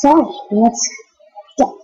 So, let's go.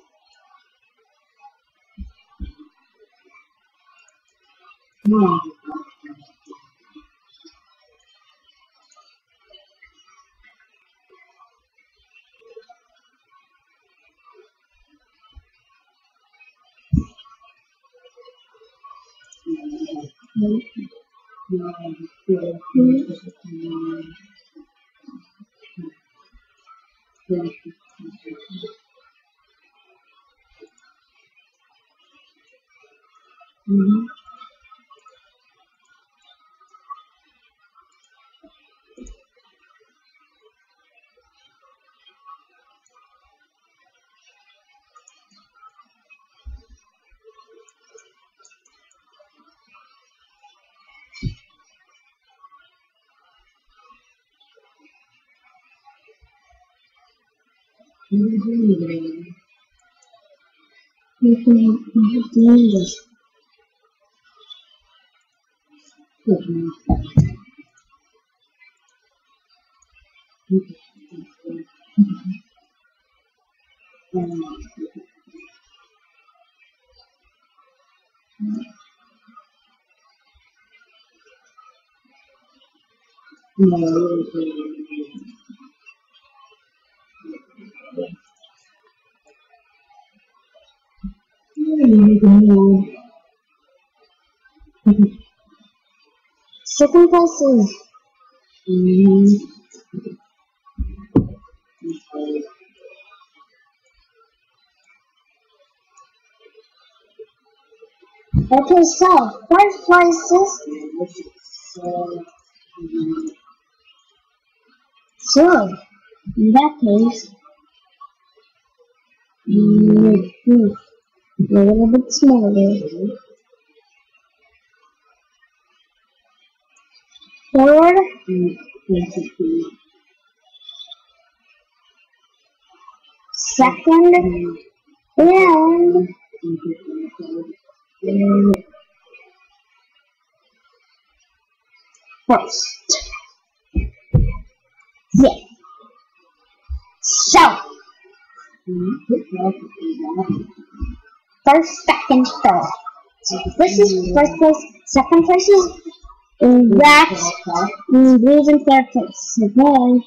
Second place is okay, so first place is so in that case a little bit smaller. Third, second, and first. Yeah. So, first, second, third. This is first place. Second place is in that, in third place. Again.